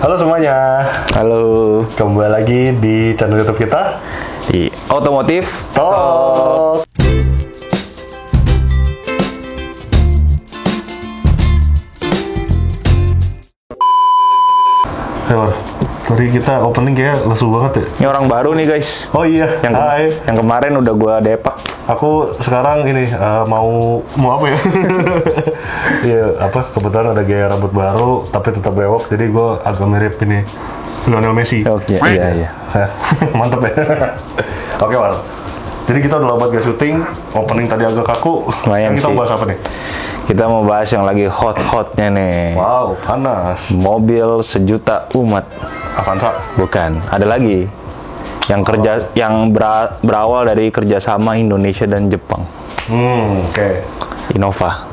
Halo semuanya, Halo, kembali lagi di channel YouTube kita di Otomotif Talk. Tadi kita opening kayak lesu banget ya. Ini orang baru nih guys. Oh iya, Yang kemarin udah gua depak. Aku sekarang ini mau apa ya? Iya, kebetulan ada gaya rambut baru tapi tetap bewok, jadi gue agak mirip ini Lionel Messi. Oke, iya. Mantep ya. Oke, War. Jadi kita udah lama gak syuting, opening tadi agak kaku. Lumayan Kita sih. bahas apa nih? Kita mau bahas yang lagi hot-hotnya nih. Wow, panas. Mobil sejuta umat. Avanza. Bukan, ada lagi. Yang berawal dari kerjasama Indonesia dan Jepang. Oke. Innova.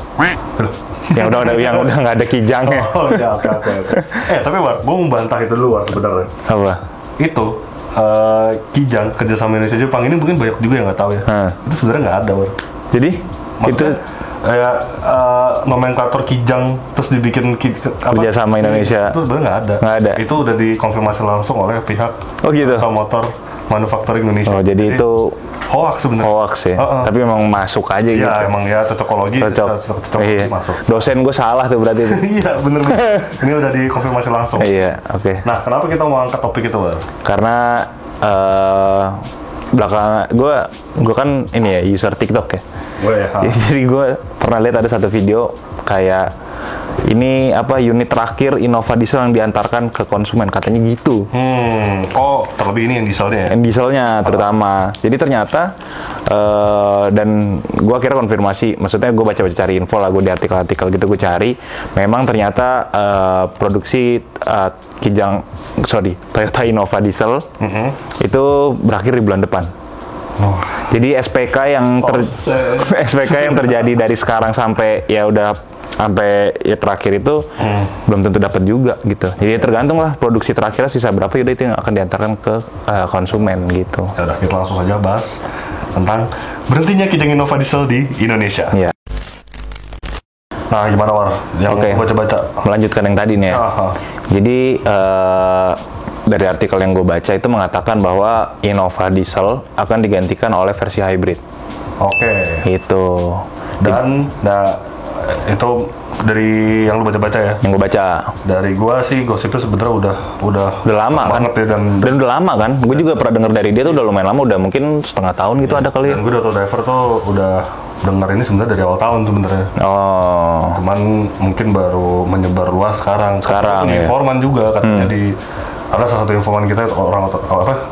Aduh. yang udah nggak ada kijangnya. Oh ya, oke. Tapi War, gue mau bantah itu dulu War sebenarnya. Apa? Itu Kijang kerjasama Indonesia Jepang ini mungkin banyak juga yang nggak tahu ya. Itu sebenarnya nggak ada, War. Jadi Maksudnya, nomenklatur Kijang terus dibikin kerjasama Indonesia itu sebenarnya nggak ada. Nggak ada. Itu udah dikonfirmasi langsung oleh pihak Oh gitu. motor manufacturing Indonesia. Oh jadi itu hoax sebenarnya. hoax ya. Tapi memang masuk aja gitu. Iya, emang ya cocokologi Iya. masuk. Dosen gue salah tuh berarti itu. Iya, bener. Ini udah dikonfirmasi langsung. Iya, oke. Nah, kenapa kita mau angkat topik itu, War? Karena belakangan gue kan ini ya user TikTok ya. Jadi gue pernah lihat ada satu video kayak ini unit terakhir Innova diesel yang diantarkan ke konsumen, katanya gitu. Oh, terlebih ini yang dieselnya ya? Yang dieselnya terutama. Jadi ternyata dan gue akhirnya konfirmasi, maksudnya gue baca-baca cari info lah, gue di artikel-artikel gitu gue cari, memang ternyata produksi Toyota Innova diesel itu berakhir di bulan depan. Jadi SPK yang terjadi dari sekarang sampai terakhir itu belum tentu dapat juga gitu. Jadi tergantung lah produksi terakhirnya sisa berapa itu yang akan diantarkan ke konsumen gitu. Ya udah, kita langsung aja bahas tentang berhentinya Kijang Innova diesel di Indonesia. Iya. Nah, gimana War? Yang baca-baca. Melanjutkan yang tadi nih ya. Jadi dari artikel yang gue baca itu mengatakan bahwa Innova diesel akan digantikan oleh versi hybrid. Oke. Itu. Dan itu dari yang lu baca-baca ya? Yang gue baca. Dari gua sih gosipnya sebenarnya udah lama kan? Banget ya, dan udah lama kan? Gue juga pernah dengar dari dia tuh udah lumayan lama, udah mungkin setengah tahun gitu ada kali. Dan gue driver tuh udah dengar ini sebenarnya dari awal tahun sebenarnya. Oh. Cuman mungkin baru menyebar luas sekarang. Sekarang ya. Informan juga katanya ada salah satu informan kita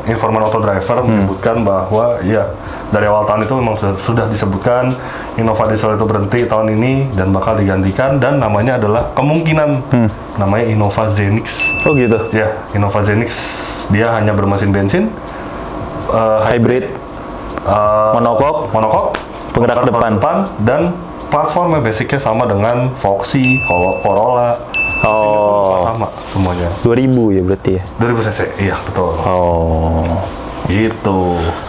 informan auto driver menyebutkan bahwa ya dari awal tahun itu memang sudah disebutkan Innova diesel itu berhenti tahun ini dan bakal digantikan, dan namanya adalah kemungkinan namanya Innova Zenix. Oh gitu. Ya, Innova Zenix dia hanya bermesin bensin, hybrid, monokok, penggerak depan, dan platformnya basicnya sama dengan Foxy, Corolla. Sama semuanya. 2000 ya berarti ya? 2000 cc, iya betul. Oh. Gitu.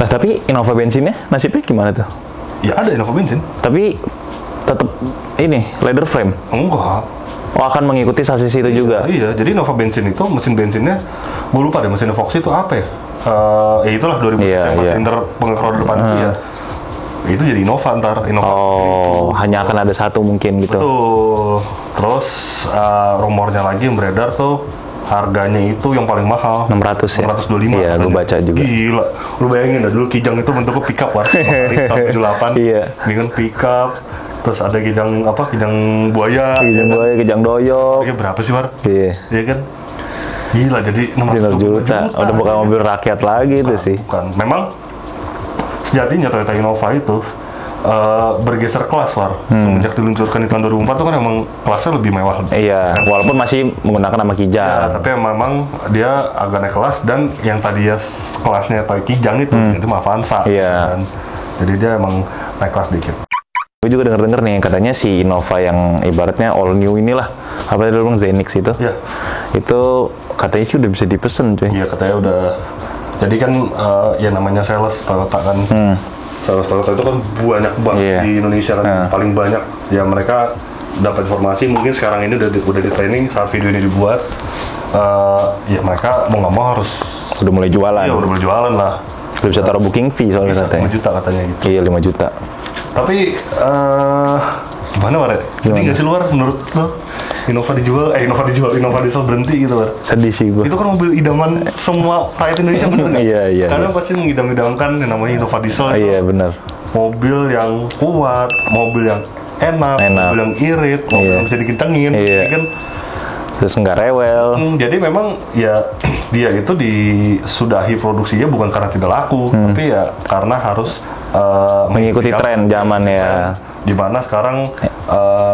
Nah tapi Innova bensinnya nasibnya gimana tuh? Ya ada Innova bensin. Tapi tetap ini leather frame? Enggak. Oh, akan mengikuti sasis itu juga? Iya, jadi Innova bensin itu mesin bensinnya, gue lupa deh mesin Foxy itu apa ya? Ya itulah 2000 cc silinder penggerak roda depan iya. Itu jadi Innova Innova. Oh, hanya akan ada satu mungkin gitu. Betul. Terus rumornya lagi yang beredar tuh harganya itu yang paling mahal 600 ya? 625. Iya, gue baca juga. Gila, lu bayangin dah dulu Kijang itu bentuknya pickup War. Tahun 78. Iya. Ini kan pickup. Terus ada Kijang buaya. Kijang doyok. Harganya berapa sih War? Iya. Iya kan? Gila, jadi 600 juta. Udah bukan mobil rakyat lagi itu sih. Bukan. Memang sejatinya Toyota Innova itu bergeser kelas War. Semenjak diluncurkan di tahun 2004 itu kan emang kelasnya lebih mewah. Iya, walaupun masih menggunakan nama Kijang. Ya, tapi memang dia agak naik kelas, dan yang tadi ya kelasnya Toyota Kijang itu mah Avanza. Iya. Kan? Jadi dia emang naik kelas dikit. Gue juga denger nih katanya si Innova yang ibaratnya all new inilah, apa tadi lu bilang Zenix itu? Iya. Itu katanya sih udah bisa dipesen cuy. Iya, katanya udah. Jadi kan ya namanya sales Toyota kan. Sales Toyota itu kan banyak banget di Indonesia kan, paling banyak. Ya mereka dapat informasi mungkin sekarang ini udah di training saat video ini dibuat. Ya mereka mau nggak mau harus udah mulai jualan. Iya, udah mulai jualan lah. Udah bisa taruh booking fee soalnya katanya. 5 juta katanya gitu. Iya, 5 juta. Tapi gimana Waret? Sedih nggak sih luar menurut lo? Innova Diesel berhenti gitu War? Sedih sih gue. Itu kan mobil idaman semua rakyat Indonesia bener nggak? Iya. Karena pasti mengidam-idamkan yang namanya Innova Diesel. Iya, benar. Mobil yang kuat, mobil yang enak. Mobil yang irit, mobil yang bisa dikencengin, kan? Terus nggak rewel. Jadi memang ya dia itu disudahi produksinya bukan karena tidak laku, tapi ya karena harus mengikuti tren zaman ya. Dimana sekarang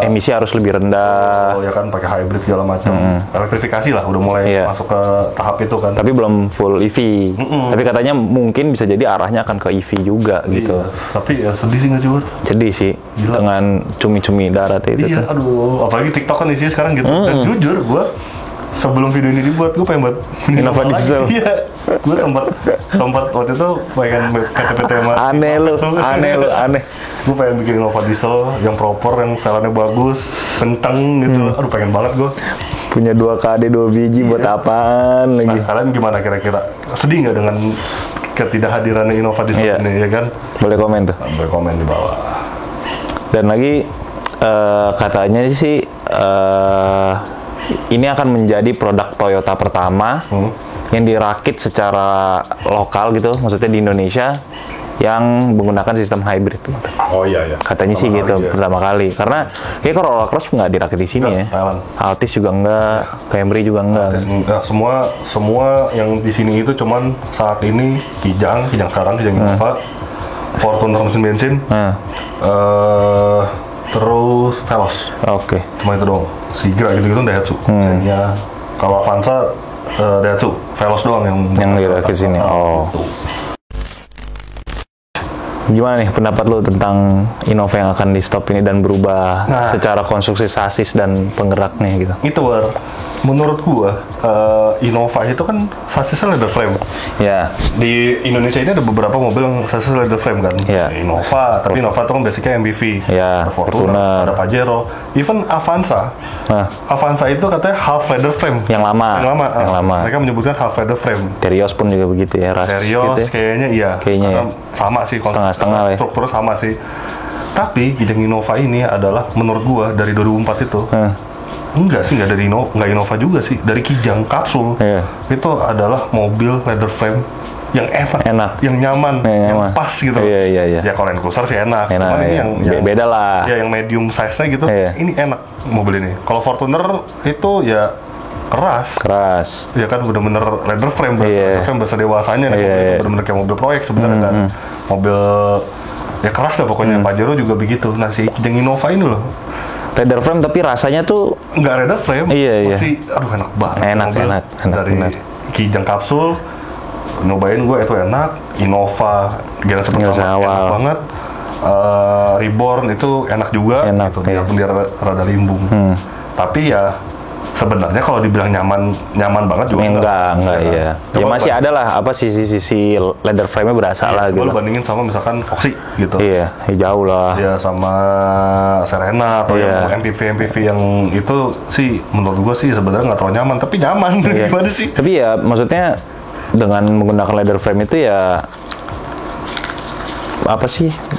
emisi harus lebih rendah. Ya kan pakai hybrid segala macam. Elektrifikasi lah udah mulai masuk ke tahap itu kan. Tapi belum full EV. Tapi katanya mungkin bisa jadi arahnya akan ke EV juga gitu. Tapi ya sedih sih nggak sih, Bur? Sedih sih. Gila. Dengan cumi-cumi darat itu. Iya, aduh, apalagi TikTok kan isinya sekarang gitu. Dan jujur gua sebelum video ini dibuat, gue pengen buat Innova Diesel. Iya, gue sempat waktu itu pengen KTP tema. Aneh lu. Gue pengen bikin Innova Diesel yang proper, yang setelannya bagus, kenceng gitu. Aduh, pengen banget gue. Punya 2 KD 2 biji buat apaan lagi? Nah, kalian gimana kira-kira? Sedih nggak dengan ketidakhadirannya Innova Diesel ini, ya kan? Boleh komen tuh. Boleh komen di bawah. Dan lagi katanya sih ini akan menjadi produk Toyota pertama yang dirakit secara lokal gitu, maksudnya di Indonesia yang menggunakan sistem hybrid. Oh iya. Katanya sih gitu pertama kali. Karena kayak Corolla Cross nggak dirakit di sini ya. Thailand. Altis juga enggak, Camry juga enggak. Semua yang di sini itu cuman saat ini Kijang Innova, Fortuner mesin bensin, terus Veloz. Oke. Cuma itu doang. Sigra gitu-gitu Daihatsu. Jadinya kalau Avanza Daihatsu, Veloz doang yang dirakit sini. Gitu. Gimana nih pendapat lo tentang Innova yang akan di stop ini dan berubah secara konstruksi sasis dan penggeraknya gitu? Itu menurut gua Innova itu kan sasisnya leather frame. Ya. Di Indonesia ini ada beberapa mobil yang sasisnya leather frame kan. Ya. Innova, tapi Innova itu kan basicnya MPV. Ya. Ada Fortuner, ada Pajero, even Avanza. Avanza itu katanya half leather frame. Yang lama. Mereka menyebutkan half leather frame. Terios pun juga begitu ya. Terios gitu ya? Kayaknya iya. Kayaknya ya. Sama sih. Setengah-setengah ya. Strukturnya sama sih. Tapi Kijang Innova ini adalah menurut gua dari 2004 itu. Enggak dari Innova juga sih, dari Kijang Kapsul. Itu adalah mobil leather frame yang enak. Yang nyaman, yang pas gitu. Iya. Ya kalau Land Cruiser sih enak. Cuman ini yang beda lah. Ya yang medium size-nya gitu. Ini enak mobil ini. Kalau Fortuner itu ya keras. Ya kan bener-bener leather frame, leather frame bahasa dewasanya nih. Itu bener-bener kayak mobil proyek sebenarnya kan. Mobil ya keras lah pokoknya. Pajero juga begitu. Nah si Kijang Innova ini loh, leather frame tapi rasanya tuh nggak leather frame. Iya. Masih, aduh enak banget. Enak. Dari Kijang Kapsul, nyobain gue itu enak. Innova generasi pertama enak banget. Reborn itu enak juga. Gitu, biarpun dia rada limbung. Tapi ya sebenarnya kalau dibilang nyaman banget juga enggak ya. Ya masih ada lah sisi leather frame-nya berasa lah gitu. Kalau bandingin sama misalkan Foxy gitu. Iya, jauh lah. Ya sama Serena atau yang MPV yang itu sih menurut gua sih sebenarnya nggak terlalu nyaman, tapi nyaman. Gimana sih? Tapi ya maksudnya dengan menggunakan leather frame itu ya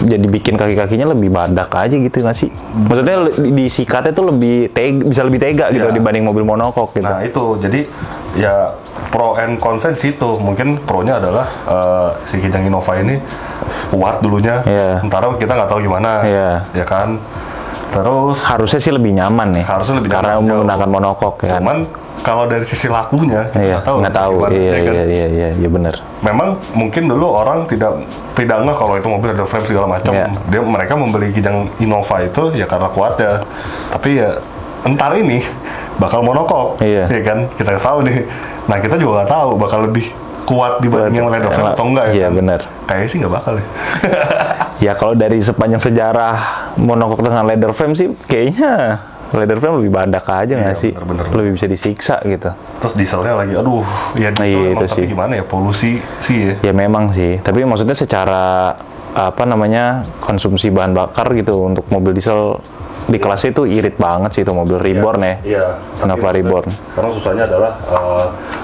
jadi bikin kaki-kakinya lebih badak aja gitu nggak sih? Maksudnya disikatnya tuh bisa lebih tega gitu dibanding mobil monokok gitu. Nah itu, jadi ya pro and cons situ. Mungkin pro-nya adalah si Kijang Innova ini kuat dulunya, sementara kita nggak tahu gimana, ya kan? Terus harusnya sih lebih nyaman nih. Karena menggunakan monokok ya. Cuman kalau dari sisi lakunya nggak tahu. Iya benar. Memang mungkin dulu orang tidak nggak kalau itu mobil ada frame segala macam. Mereka membeli Kijang Innova itu ya karena kuatnya. Tapi ya entar ini bakal monokok, ya kan? Kita tahu nih. Nah kita juga nggak tahu bakal lebih kuat dibanding yang leather frame atau enggak ya. Iya benar. Kayaknya sih nggak bakal ya. Ya kalau dari sepanjang sejarah monokok dengan leather frame sih kayaknya leather frame lebih badak aja nggak sih? Bener. Lebih bisa disiksa gitu. Terus dieselnya lagi, aduh, ya diesel emang, tapi gimana ya, polusi sih ya. Ya memang sih, tapi maksudnya secara konsumsi bahan bakar gitu untuk mobil diesel di kelasnya itu irit banget sih itu mobil Reborn ya. Iya. Innova Reborn. Sekarang susahnya adalah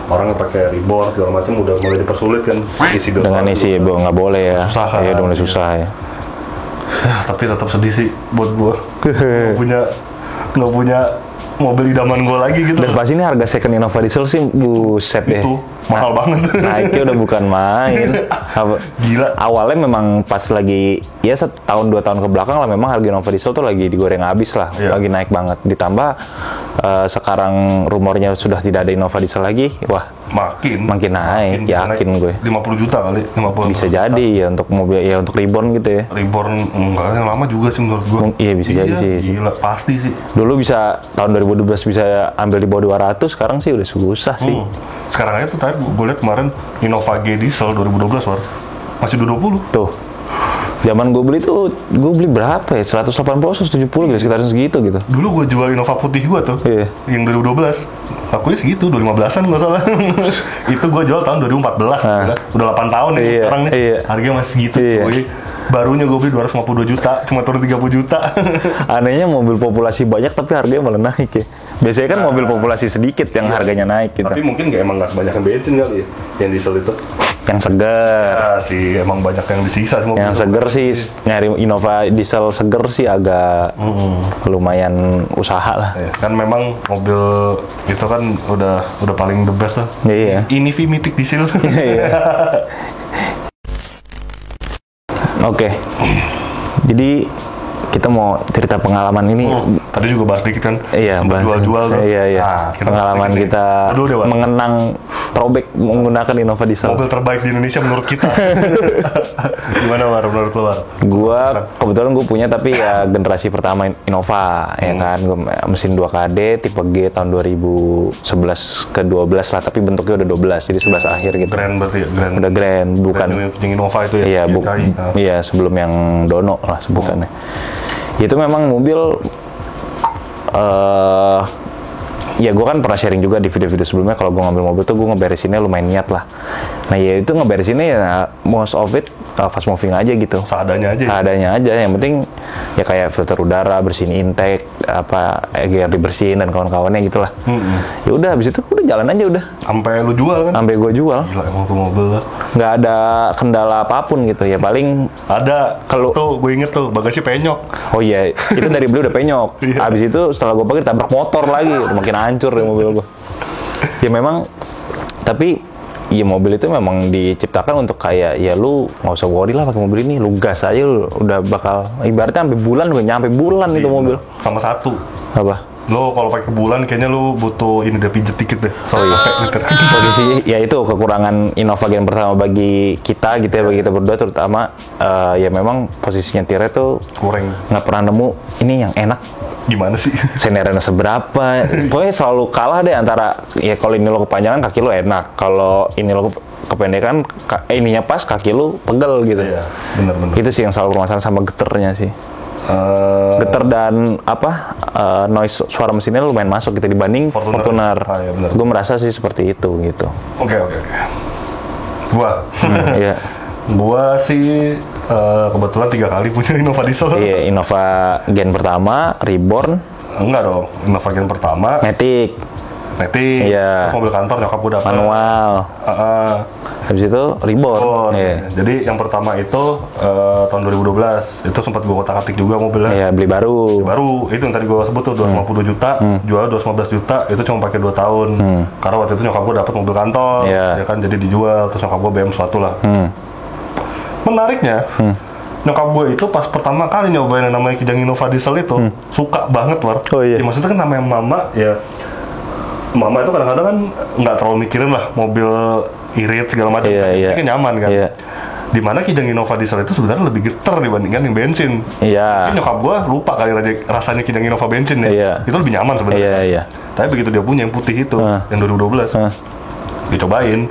orang yang pakai Reborn segala macam udah mulai dipersulit kan isi bil. Dengan isi nggak boleh ya. Susah kan? Iya, udah mulai susah ya. Tapi tetap sedih sih buat gua. Nggak punya mobil idaman gua lagi gitu. Dan pas ini harga second Innova diesel sih buset deh. Itu mahal banget. Naiknya udah bukan main. Gila. Awalnya memang pas lagi ya setahun 2 tahun ke belakang lah memang harga Innova diesel tuh lagi digoreng habis lah, lagi naik banget. Ditambah sekarang rumornya sudah tidak ada Innova diesel lagi, wah makin naik, yakin gue. 50 juta kali, 50 bisa juta. jadi ya untuk mobil ya untuk Reborn gitu ya. Reborn enggak yang lama juga sih menurut gua. Iya bisa jadi sih. Gila pasti sih. Dulu bisa tahun 2012 bisa ambil di bawah 200, sekarang sih udah susah sih. Sekarang aja tuh tadi gue lihat kemarin Innova G diesel 2012 war masih 220. Tuh. Zaman gue beli tuh, gue beli berapa ya? 180, 170 gitu, sekitaran segitu gitu. Dulu gue jual Innova putih gue tuh, yang 2012. Lakunya segitu, 2015an nggak salah. Itu gue jual tahun 2014, udah 8 tahun nih sekarang nih. Harganya masih segitu. Barunya gue beli 252 juta, cuma turun 30 juta. Anehnya mobil populasi banyak tapi harganya malah naik ya. Biasanya kan mobil populasi sedikit yang harganya naik gitu. Tapi mungkin emang nggak sebanyak yang bensin kali ya, yang diesel itu. Yang seger. Ya sih, emang banyak yang disisa sih mobil. Yang seger sih, nyari Innova diesel seger sih agak lumayan usaha lah. Kan memang mobil itu kan udah paling the best lah. Iya. Ini Mythic diesel. Oke. Jadi kita mau cerita pengalaman ini. Tadi juga bahas dikit kan. Iya, bahas jual-jual tuh. Iya. Nah, pengalaman kita mengenang throwback menggunakan Innova diesel. Mobil terbaik di Indonesia menurut kita. Gimana War, menurut lo War? Gua kebetulan gue punya tapi ya generasi pertama Innova ya kan. Gua mesin 2KD tipe G tahun 2011 ke 12 lah, tapi bentuknya udah 12 jadi 11 akhir gitu. Grand berarti ya? Grand. Udah grand, bukan yang Innova itu ya? Iya, iya sebelum yang Dono lah sebutannya. Itu memang mobil ya gue kan pernah sharing juga di video-video sebelumnya kalau gue ngambil mobil tuh gue ngeberesinnya lumayan niat lah. Nah ya itu ngeberesinnya ya most of it fast moving aja gitu. Seadanya aja. Seadanya aja. Yang penting ya kayak filter udara, bersihin intake, apa gear dibersihin dan kawan-kawannya gitulah. Ya udah habis itu udah jalan aja udah. Sampai lu jual kan? Sampai gue jual. Gila emang tuh mobil lah. Nggak ada kendala apapun gitu ya, paling ada kalau tuh gue inget tuh bagasi penyok. Oh iya, itu dari beli udah penyok. Habis itu setelah gue pakai tabrak motor lagi, makin hancur ya mobil gue. Ya memang, tapi ya mobil itu memang diciptakan untuk kayak ya lu nggak usah worry lah pakai mobil ini, lu gas aja lu udah bakal ibaratnya sampai bulan udah nyampe bulan itu mobil. Sama satu. Apa? Lo kalau pakai bulan kayaknya lo butuh ini deh pijet dikit deh. Oh iya. Posisi ya itu kekurangan Innova Gen pertama bagi kita gitu ya, bagi kita berdua terutama ya memang posisi nyetirnya tuh kurang, nggak pernah nemu ini yang enak. Gimana sih? Senerannya seberapa? Pokoknya selalu kalah deh antara ya kalau ini lo kepanjangan kaki lo enak, kalau ini lo kependekan ininya pas kaki lo pegel gitu. Iya, benar-benar. Itu sih yang selalu bermasalah sama geternya sih. Getar dan noise suara mesinnya lumayan masuk gitu dibanding Fortuner. Iya, gue merasa sih seperti itu gitu. Oke. Iya. Gua sih kebetulan 3 kali punya Innova diesel. Iya, Innova Gen pertama, Reborn. Enggak dong, Innova Gen pertama. Matic. Iya. Terus mobil kantor nyokap gue dapat. Manual. Habis itu Reborn. Iya. Jadi yang pertama itu tahun 2012 itu sempat gue kotak-atik juga mobilnya. Iya, beli baru. Itu yang tadi gue sebut tuh 250 juta, jual 215 juta, itu cuma pakai 2 tahun. Karena waktu itu nyokap gue dapat mobil kantor, ya kan jadi dijual, terus nyokap gue BM suatu lah. Menariknya, nyokap gue itu pas pertama kali nyobain yang namanya Kijang Innova diesel itu, suka banget War. Oh iya. Ya, maksudnya kan namanya mama ya. Mama itu kadang-kadang kan nggak terlalu mikirin lah mobil irit segala macam, tapi kan nyaman kan. Dimana Kijang Innova diesel itu sebenarnya lebih getar dibandingkan yang bensin. Tapi nyokap gue lupa kali rasanya Kijang Innova bensin ya. Itu lebih nyaman sebenarnya. Tapi begitu dia punya yang putih itu, yang 2012, dicobain.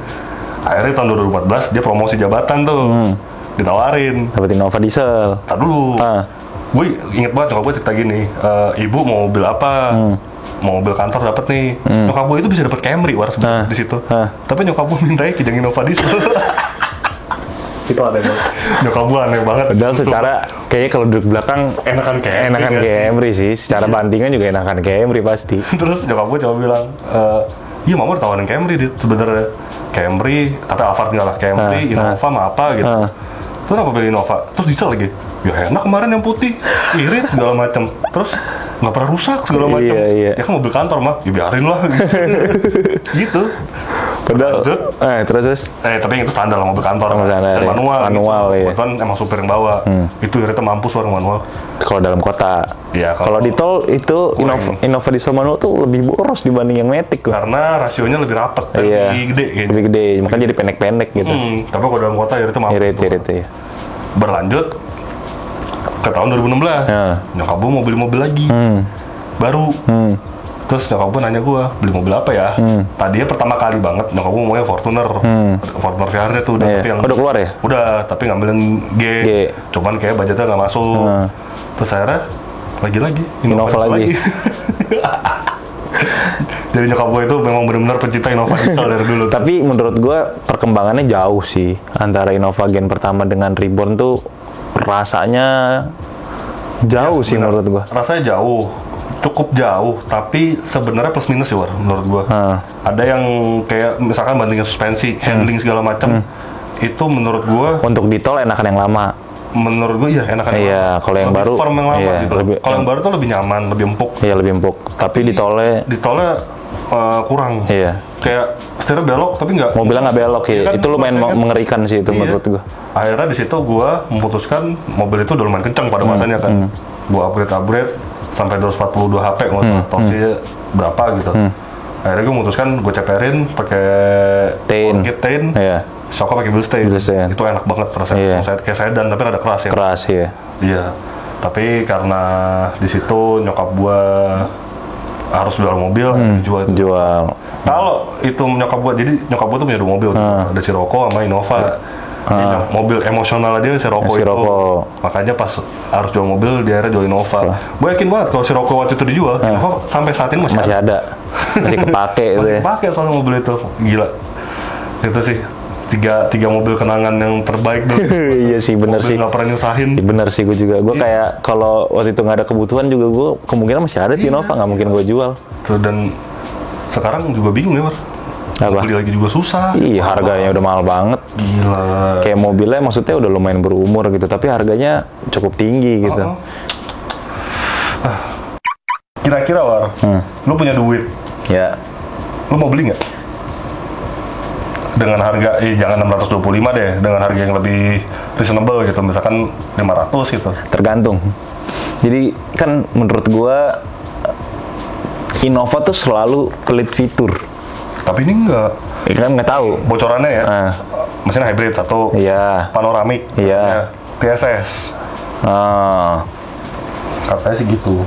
Akhirnya tahun 2014 dia promosi jabatan tuh, ditawarin. Dapat Innova diesel. Tar dulu. Gue inget banget nyokap gue cerita gini, ibu mau mobil apa? Mau mobil kantor dapat nih. Nyokap gue itu bisa dapat Camry War di situ. Tapi nyokap gue mintanya Kijang Innova diesel. Itu aneh banget. Nyokap gue aneh banget. Padahal secara kayaknya kalau duduk belakang enakan Camry sih. Secara bandingan juga enakan Camry pasti. Terus nyokap gue coba bilang, iya mama udah tawarin Camry sebenarnya. Camry, tapi Alphard enggak lah. Camry, Innova sama apa gitu. Terus apa beli Innova? Terus diesel lagi. Ya enak kemarin yang putih, irit segala macam. Terus nggak pernah rusak segala macam. Iya. Ya kan mobil kantor mah, ya biarin lah gitu. Gitu. Padahal, terus. Tapi yang itu standar lah mobil kantor. Dan manual gitu. Iya. Kebetulan emang supir yang bawa. Itu iritnya mampus orang manual. Kalau dalam kota. Iya. Kalau di tol itu Innova diesel manual tuh lebih boros dibanding yang Matic. Karena rasionya lebih rapet, lebih gede. Gitu. Lebih gede, makanya jadi pendek-pendek gitu. Tapi kalau dalam kota iritnya mampus. Irit ya. Berlanjut ke tahun 2016, nyokap gue mau beli mobil lagi, baru. Terus nyokap gue nanya gue, beli mobil apa ya? Tadinya pertama kali banget nyokap gue maunya Fortuner, Fortuner VRZ tuh udah, tapi yang udah keluar ya? Udah, tapi ngambilin G. Cuman kayak budgetnya nggak masuk. Terus akhirnya lagi Innova lagi. Jadi nyokap gue itu memang benar-benar pencinta Innova diesel dari dulu. Tapi menurut gue perkembangannya jauh sih antara Innova Gen pertama dengan Reborn tuh rasanya jauh sih menurut gue. Rasanya jauh, cukup jauh. Tapi sebenarnya plus minus sih War, menurut gue. Ada yang kayak misalkan bandingin suspensi, handling segala macam. Itu menurut gue. Untuk di tol enakan yang lama. Menurut gue enakan yang lama. Kalau yang baru firm yang lama gitu. Kalau yang baru tuh lebih nyaman, lebih empuk. Iya lebih empuk. Tapi di tolnya kurang. Iya. Kayak setirnya belok tapi nggak. Mobilnya nggak belok ya. Kan, itu lumayan mengerikan sih itu menurut gue. Akhirnya di situ gue memutuskan mobil itu udah lumayan kencang pada masanya kan. Gue upgrade sampai 242 HP nggak tahu torsinya berapa gitu. Akhirnya gue memutuskan gue ceperin pakai Tain. Iya. Shocknya pakai Bilstein. Itu enak banget rasanya. Kayak sedan tapi rada keras ya. Keras ya. Iya. Tapi karena di situ nyokap gue harus jual mobil, jual. Kalau itu nyokap gue, jadi nyokap gue tuh punya 2 mobil, ada Sirocco sama Innova. Mobil emosional aja Sirocco itu. Makanya pas harus jual mobil, dia akhirnya jual Innova. Gue yakin banget kalau Sirocco waktu itu dijual, Innova sampai saat ini masih ada. Masih kepake itu ya. Masih kepake soalnya mobil itu, gila. Itu sih. Tiga mobil kenangan yang terbaik dulu. Iya sih bener sih. Nggak pernah nyusahin. Bener sih gue juga. Gue kayak kalau waktu itu nggak ada kebutuhan juga gue kemungkinan masih ada Innova, nggak mungkin gue jual. Tuh, dan sekarang juga bingung ya, Mar. Beli lagi juga susah. Iya, harganya udah mahal banget. Gila. Kayak mobilnya maksudnya udah lumayan berumur gitu, tapi harganya cukup tinggi gitu. Kira-kira War, lu punya duit? Ya. Lu mau beli nggak? Dengan harga, jangan 625 deh, dengan harga yang lebih reasonable gitu, misalkan 500 gitu. Tergantung. Jadi kan menurut gua Innova tuh selalu pelit fitur. Tapi ini enggak. Kan nggak tahu. Bocorannya ya. Mesin hybrid satu. Iya. Panoramik. Iya. TSS. Katanya sih gitu.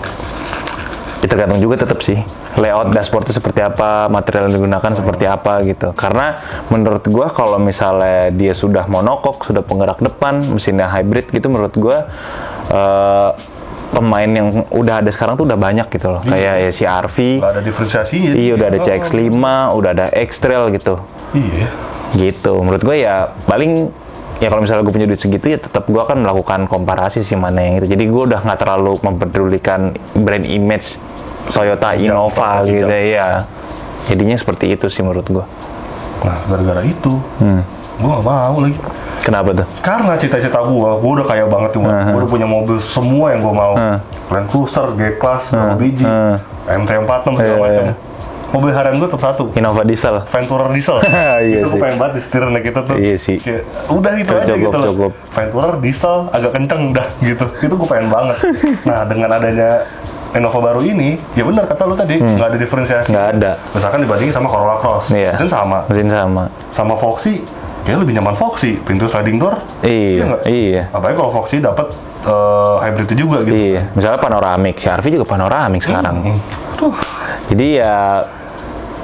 Tergantung juga tetap sih. Layout dashboard itu seperti apa, material yang digunakan seperti apa gitu. Karena menurut gua kalau misalnya dia sudah monokok, sudah penggerak depan, mesinnya hybrid gitu, menurut gua pemain yang udah ada sekarang tuh udah banyak gitu loh. Kayak ya si RV. Nggak ada diferensiasinya. Iya, udah ada CX-5, udah ada X-Trail gitu. Iya. Gitu. Menurut gua ya paling ya kalau misalnya gue punya duit segitu ya tetap gue akan melakukan komparasi sih mana yang itu. Jadi gue udah nggak terlalu mempedulikan brand image Toyota Innova gitu ya. Jadinya seperti itu sih menurut gua. Nah, gara-gara itu, gua gak mau lagi. Kenapa tuh? Karena cita-cita gua udah kaya banget tuh. Gua udah punya mobil semua yang gua mau. Land Cruiser, G-Class, berapa biji, MT-46 segala macam. Mobil harian gua tetap satu. Innova diesel. Venturer diesel. Iya itu gua pengen banget disetir naik itu tuh. Iya sih. Kayak, udah gitu aja gitu loh. Venturer diesel agak kenceng dah gitu. Itu gua pengen banget. Nah, dengan adanya Innova baru ini, ya benar kata lu tadi, nggak ada diferensiasi. Nggak ada. Misalkan dibandingin sama Corolla Cross, mesin sama. Sama Foxy, kayaknya lebih nyaman Foxy, pintu sliding door. Iya. Iya. Apalagi kalau Foxy dapat hybrid juga gitu. Iya. Misalnya panoramik, si RV juga panoramik sekarang. Jadi ya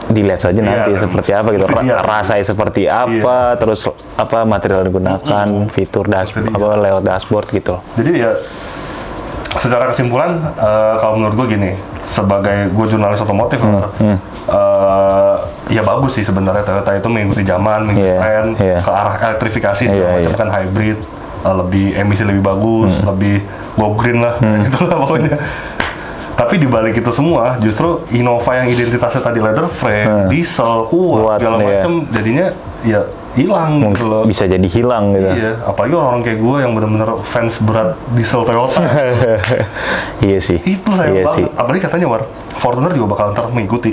dilihat saja nanti seperti apa gitu, rasanya seperti apa, terus apa material digunakan, fitur dashboard, apa layout dashboard gitu. Jadi ya secara kesimpulan, kalau menurut gue gini, sebagai gue jurnalis otomotif, ya bagus sih sebenarnya. Toyota itu mengikuti zaman, mengikuti tren ke arah elektrifikasi segala macam kan, hybrid, lebih emisi lebih bagus, lebih go green lah, itulah pokoknya. Tapi dibalik itu semua, justru Innova yang identitasnya tadi leather frame, diesel, kuat, segala macam, jadinya ya hilang gitu loh. Bisa jadi hilang gitu. Iya, apalagi orang kayak gue yang benar-benar fans berat diesel Toyota. Iya sih. Itu sayang banget. Apalagi katanya Fortuner juga bakal ntar mengikuti.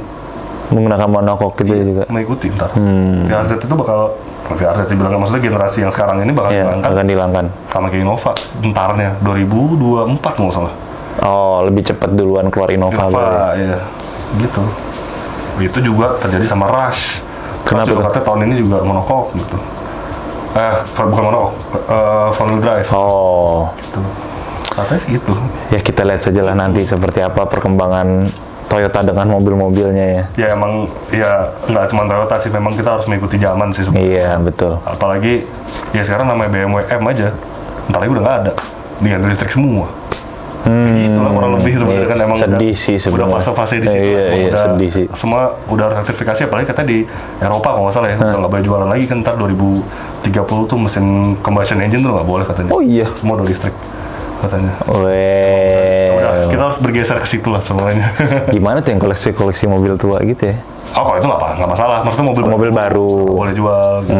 Menggunakan monocoque gitu juga. Mengikuti ntar. VRZ itu bakal, VRZ dibilang maksudnya generasi yang sekarang ini bakal dilangkan. Akan dilangkan. Sama kayak Innova, bentarnya 2024 nggak salah. Oh, lebih cepat duluan keluar Innova. Iya. Gitu. Itu juga terjadi sama Rush. Kenapa juga katanya tahun ini juga monocoque gitu. Bukan monocoque, front wheel drive. Oh. Gitu. Katanya sih gitu. Ya kita lihat saja lah nanti seperti apa perkembangan Toyota dengan mobil-mobilnya ya. Ya emang, ya nggak cuma Toyota sih, memang kita harus mengikuti zaman sih sebenarnya. Iya, betul. Apalagi, ya sekarang namanya BMW M aja, ntar lagi udah nggak ada. Diganti listrik semua. Itulah kurang lebih sebenarnya kan emang sedih sih sebenarnya. Udah fase-fase di situ. Iya, sedih sih. Semua udah sertifikasi, apalagi katanya di Eropa kalau nggak salah ya, udah nggak boleh jualan lagi kan, ntar 2030 tuh mesin combustion engine tuh nggak boleh katanya. Oh iya. Semua udah listrik katanya. Udah, kita harus bergeser ke situ lah semuanya. Gimana tuh yang koleksi mobil tua gitu ya? Oh, kalau itu nggak masalah. Maksudnya mobil baru boleh jual. Gitu.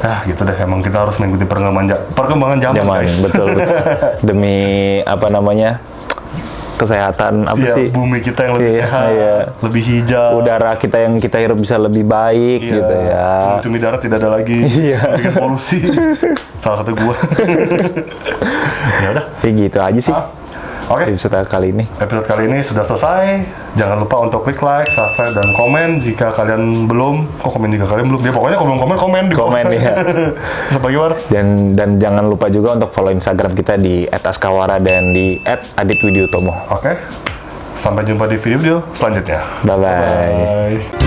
Gitu deh. Emang kita harus mengikuti perkembangan zaman guys. Betul. Demi apa namanya? Kesehatan sih? Bumi kita yang lebih sehat, lebih hijau. Udara kita yang kita hirup bisa lebih baik gitu ya. Cumi darat tidak ada lagi. Bikin polusi. Salah satu gua. Ya udah. Gitu aja sih. Oke. Episode kali ini sudah selesai. Jangan lupa untuk klik like, subscribe, dan komen jika kalian belum. Dia pokoknya kalau belum komen di komen ya. Sebagai war. Dan jangan lupa juga untuk follow Instagram kita di @askawara dan di @aditwidiutomo. Oke. Sampai jumpa di video selanjutnya. Bye.